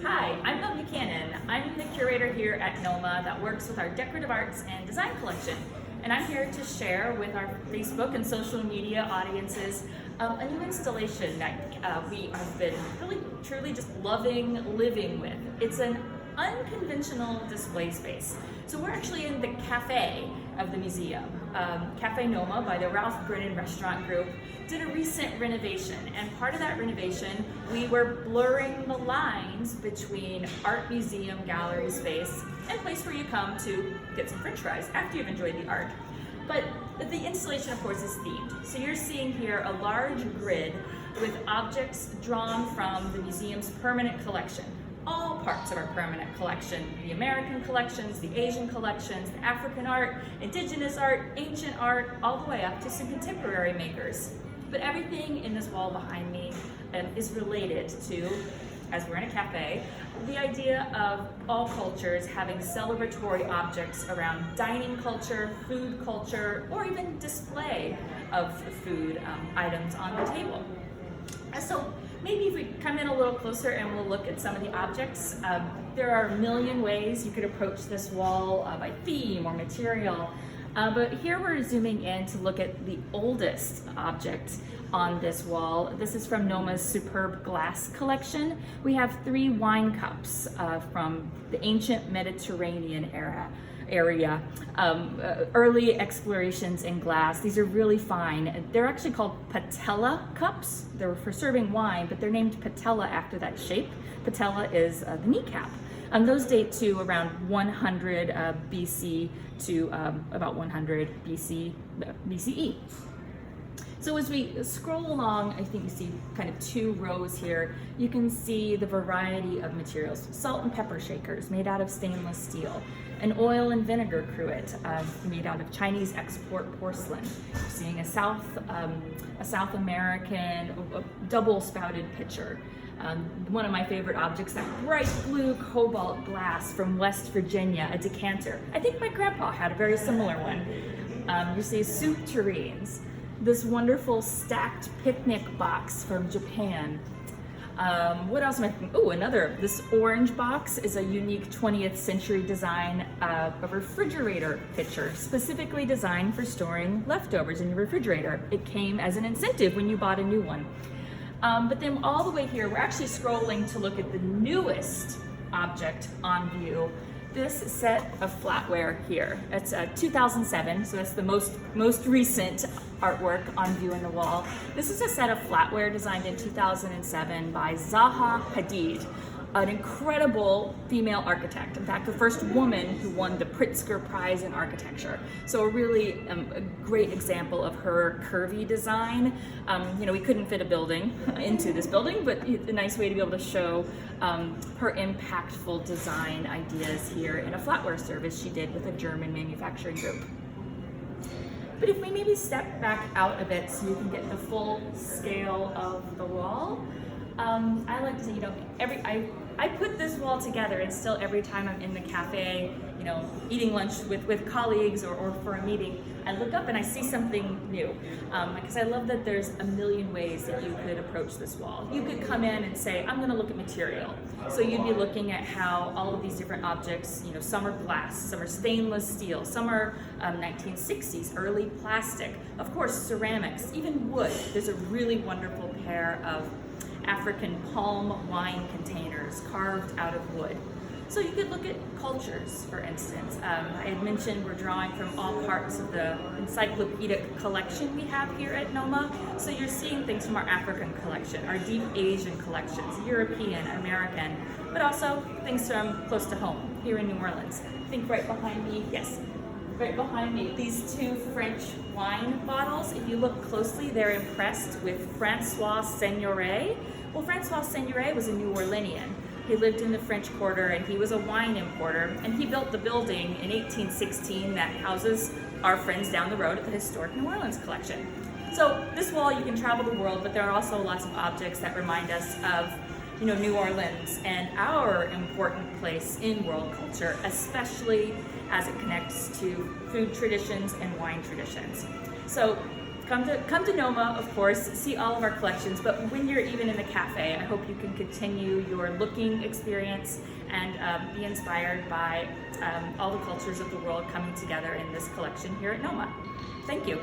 Hi, I'm Buchanan. I'm the curator here at NOMA that works with our decorative arts and design collection. And I'm here to share with our Facebook and social media audiences a new installation that we have been really, truly just loving living with. It's an unconventional display space. So we're actually in the cafe of the museum. Café NOMA by the Ralph Brennan Restaurant Group did a recent renovation, and part of that renovation we were blurring the lines between art museum gallery space and place where you come to get some french fries after you've enjoyed the art. But the installation, of course, is themed. So you're seeing here a large grid with objects drawn from the museum's permanent collection. All parts of our permanent collection, the American collections, the Asian collections, the African art, indigenous art, ancient art, all the way up to some contemporary makers. But everything in this wall behind me is related to, as we're in a cafe, the idea of all cultures having celebratory objects around dining culture, food culture, or even display of food items on the table. So maybe if we come in a little closer and we'll look at some of the objects. There are a million ways you could approach this wall by theme or material. But here we're zooming in to look at the oldest object on this wall. This is from NOMA's superb glass collection. We have 3 wine cups from the ancient Mediterranean area. Early explorations in glass. These are really fine. They're actually called patella cups. They're for serving wine, but they're named patella after that shape. Patella is the kneecap. Those date to around 100 BC to about 100 BCE. So as we scroll along, I think you see kind of 2 rows here. You can see the variety of materials. Salt and pepper shakers made out of stainless steel. An oil and vinegar cruet made out of Chinese export porcelain. You're seeing a South American double-spouted pitcher. One of my favorite objects, that bright blue cobalt glass from West Virginia, a decanter. I think my grandpa had a very similar one. You see soup tureens. This wonderful stacked picnic box from Japan. What else am I thinking? Oh, this orange box is a unique 20th century design of a refrigerator pitcher, specifically designed for storing leftovers in your refrigerator. It came as an incentive when you bought a new one. But then all the way here, we're actually scrolling to look at the newest object on view. This set of flatware here. It's 2007, so that's the most recent artwork on view in the wall. This is a set of flatware designed in 2007 by Zaha Hadid, an incredible female architect. In fact, the first woman who won the Pritzker Prize in Architecture. So a really a great example of her curvy design. We couldn't fit a building into this building, but a nice way to be able to show her impactful design ideas here in a flatware service she did with a German manufacturing group. But if we maybe step back out a bit so you can get the full scale of the wall, I like to say, I put this wall together, and still every time I'm in the cafe, eating lunch with colleagues or for a meeting, I look up and I see something new. Because I love that there's a million ways that you could approach this wall. You could come in and say, I'm going to look at material. So you'd be looking at how all of these different objects, some are glass, some are stainless steel, some are 1960s, early plastic, of course ceramics, even wood. There's a really wonderful pair of African palm wine containers carved out of wood. So you could look at cultures, for instance. I had mentioned we're drawing from all parts of the encyclopedic collection we have here at NOMA. So you're seeing things from our African collection, our deep Asian collections, European, American, but also things from close to home, here in New Orleans. I think right behind me, right behind me, these 2 French wine bottles. If you look closely, they're impressed with Francois Seigneuret. Well, Francois Seigneuret was a New Orleanian. He lived in the French Quarter, and he was a wine importer, and he built the building in 1816 that houses our friends down the road at the historic New Orleans collection. So this wall, you can travel the world, but there are also lots of objects that remind us of New Orleans and our important place in world culture, especially as it connects to food traditions and wine traditions. So Come to NOMA, of course, see all of our collections, but when you're even in the cafe, I hope you can continue your looking experience and be inspired by all the cultures of the world coming together in this collection here at NOMA. Thank you.